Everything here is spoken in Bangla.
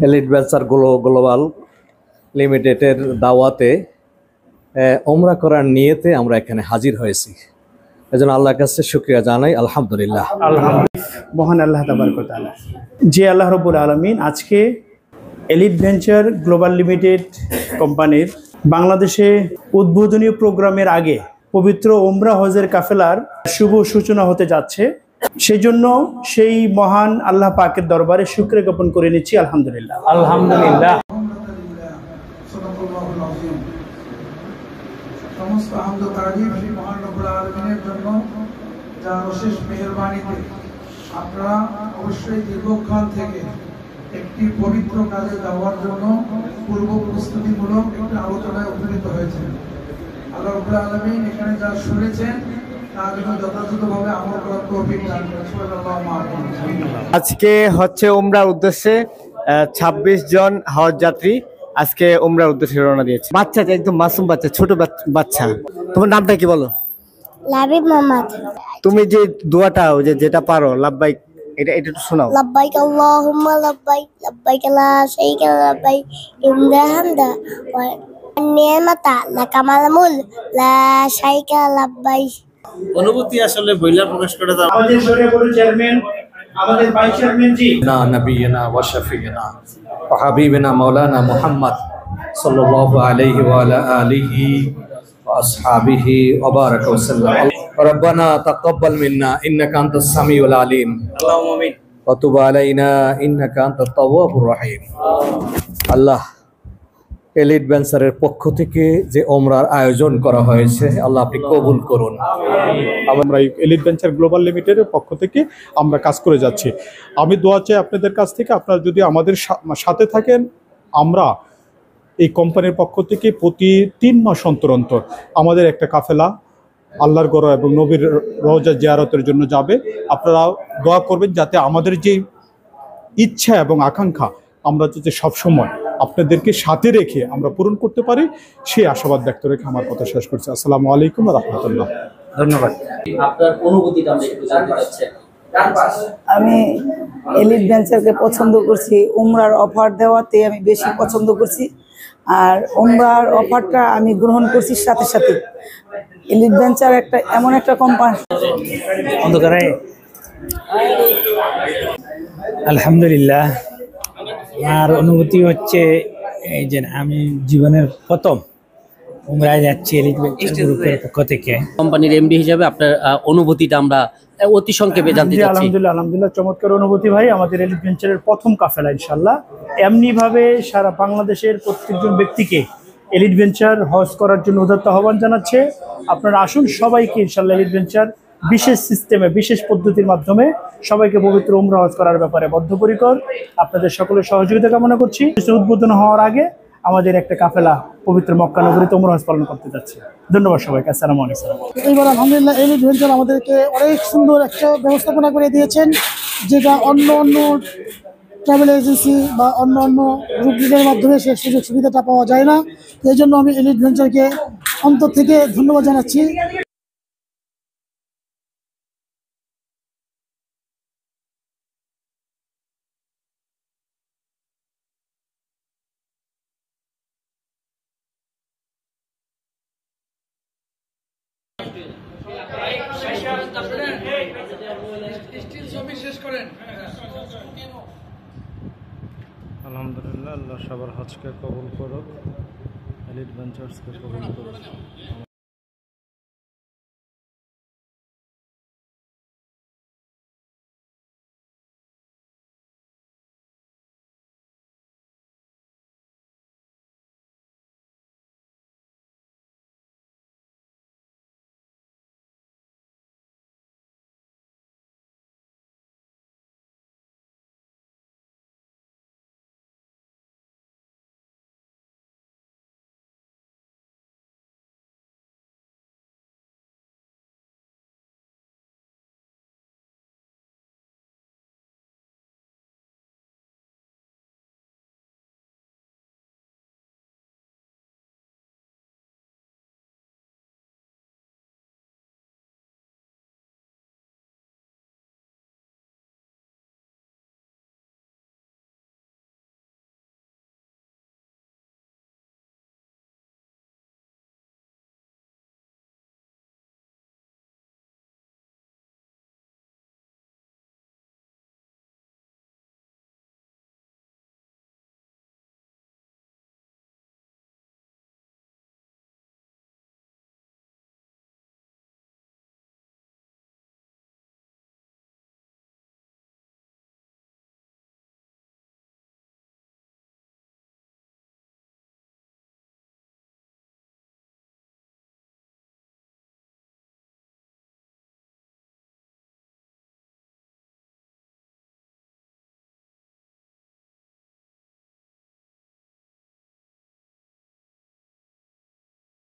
এলিট ভেঞ্চার গ্লোবাল লিমিটেডের দাওয়াতে ওমরা করার নিয়তে আমরা এখানে হাজির হয়েছি। এজন্য আল্লাহর কাছে শুকরিয়া জানাই, আলহামদুলিল্লাহ। মহান আল্লাহ তাবারক ওয়া তাআলা, যে আল্লাহ রাব্বুল আলামিন আজকে এলিট ভেঞ্চার গ্লোবাল লিমিটেড কোম্পানির বাংলাদেশে উদ্বোধনী প্রোগ্রামের আগে পবিত্র ওমরা হজের কাফেলার শুভ সূচনা হতে যাচ্ছে, সেজন্য সেই মহান আল্লাহ পাকের দরবারে শুকরিয়া জ্ঞাপন করে নিচ্ছি। আলহামদুলিল্লাহ, আলহামদুলিল্লাহ। সমস্ত হামদ ও তারিফ সেই মহান রব্বুল আলামিনের জন্য, যার অশেষ মেহেরবানিতে আপনারা অবশ্যই দীর্ঘক্ষণ থেকে একটি পবিত্র কাজে যাওয়ার জন্য পূর্ব প্রস্তুতিমূলক একটি আলোচনায় উপনীত হয়েছেন। আল্লাহ রাব্বুল আলামিন এখানে যা শুনেছেন তার জন্য যথাযথভাবে আমল করার তৌফিক দান করেন। আজকে হচ্ছে উমরার উদ্দেশ্যে 26 জন হজ যাত্রী আজকে উমরার উদ্দেশ্যে রওনা দিয়েছে। বাচ্চা, একদম মাসুম বাচ্চা, ছোট বাচ্চা। তোমার নামটা কি বলো? লাবিব মোহাম্মদ। তুমি যে দোয়াটা যেটা পারো, লাব্বাইক, এটা একটু শোনাও। লাব্বাইক আল্লাহুম্মা লাব্বাইক, লাব্বাইক লা শারীকা লাক লাব্বাইক, ইন্নাল হামদা ওয়া নি'মাতা লাকা ওয়াল মুলক লা শারীকা লাব্বাইক। অনুভূতি আসলে বইলা প্রকাশ করে দাও। আমাদের শরীয়ত বোর্ডের চেয়ারম্যান, আমাদের ভাইস চেয়ারম্যান জি না নবিয়না ওয়া শাফিয়না ওয়া হাবিবনা মাওলানা মুহাম্মদ সাল্লাল্লাহু আলাইহি ওয়া আলা আলিহি ওয়া আসহাবিহি ওয়া বারাকা ওয়া সাল্লাম। রব্বানা তাকাব্বাল মিন্না ইন্নাকা আনতাস সামিউল আলিম, আল্লাহুম্মা আমিন, ওয়া তুব আলাইনা ইন্নাকা আনতাত তাওয়াবুর রহিম। আল্লাহ, এলিট ভেঞ্চারের পক্ষ থেকে যে ওমরার আয়োজন করা হয়েছে, আল্লাহ আপনি কবুল করুন। আমরা এলিট ভেঞ্চার গ্লোবাল লিমিটেডের পক্ষ থেকে আমরা কাজ করে যাচ্ছি। আমি দোয়া চাই আপনাদের কাছ থেকে, আপনারা যদি আমাদের সাথে থাকেন, আমরা এই কোম্পানির পক্ষ থেকে প্রতি 3 মাস অন্তর অন্তর আমাদের একটা কাফেলা আল্লাহর ঘর এবং নবীর রওজা জিয়ারতের জন্য যাবে। আপনারা দোয়া করবেন যাতে আমাদের যে ইচ্ছা এবং আকাঙ্ক্ষা আমরা যাতে সবসময় আপনাদেরকে সাথে রেখে আমরা পূরণ করতে পারি, সেই আশাবাদ ব্যক্ত রেখে আমার কথা শেষ করছি। আসসালামু আলাইকুম ওয়া রাহমাতুল্লাহ। ধন্যবাদ। আপনার অনুভূতিটা আমরা একটু জানতে চাচ্ছি। আমি এলিট ভেঞ্চারকে পছন্দ করছি, উমরার অফার দেওয়াতে আমি বেশি পছন্দ করছি। আর উমরার অফারটা আমি গ্রহণ করছি সাথে সাথে। এলিট ভেঞ্চার এমন একটা কোম্পানি। আলহামদুলিল্লাহ, আমার অনুভূতি হচ্ছে এই যে আমি জীবনের প্রথম উমরায় যাচ্ছি এলিট ভেঞ্চার গ্রুপের পক্ষ থেকে। কোম্পানির এমডি হিসেবে আপনার অনুভূতিটা আমরা অতি সংক্ষেপে জানতে চাচ্ছি। আলহামদুলিল্লাহ, আলহামদুলিল্লাহ, চমৎকার অনুভূতি ভাই। আমাদের এলিট ভেঞ্চারের প্রথম কাফেলা, ইনশাআল্লাহ এমনিভাবে সারা বাংলাদেশের প্রত্যেকজন ব্যক্তিকে এলিট ভেঞ্চার হজ করার জন্য উদাত্ত আহ্বান জানাচ্ছে। আপনারা আসুন, সবাইকে ইনশাআল্লাহ এলিট ভেঞ্চার বিশেষ সিস্টেমে, বিশেষ পদ্ধতির মাধ্যমে সবাইকে পবিত্র উমরা হজ করার ব্যাপারে বদ্ধপরিকর। আপনাদের সকলের সহযোগিতা কামনা করছি। উদ্বোধন হওয়ার আগে আমাদের একটা কাফেলা পবিত্র মক্কা নগরীতে উমরা হজ পালন করতে যাচ্ছে। ধন্যবাদ সবাইকে। আসসালামু আলাইকুম। এইবার আলহামদুলিল্লাহ এলিট ভেঞ্চার আমাদেরকে অনেক সুন্দর একটা ব্যবস্থাপনা করে দিয়েছেন, যেটা অন্য ট্রাভেল এজেন্সি বা অন্য গ্রুপের মাধ্যমে সে সুযোগ সুবিধাটা পাওয়া যায় না। এই জন্য আমি এলিট ভেঞ্চারকে অন্তর থেকে ধন্যবাদ জানাচ্ছি। আলহামদুলিল্লাহ, আল্লাহ সবার হজকে কবুল করুক, এলিট ভেঞ্চার্সকে কবুল করুক।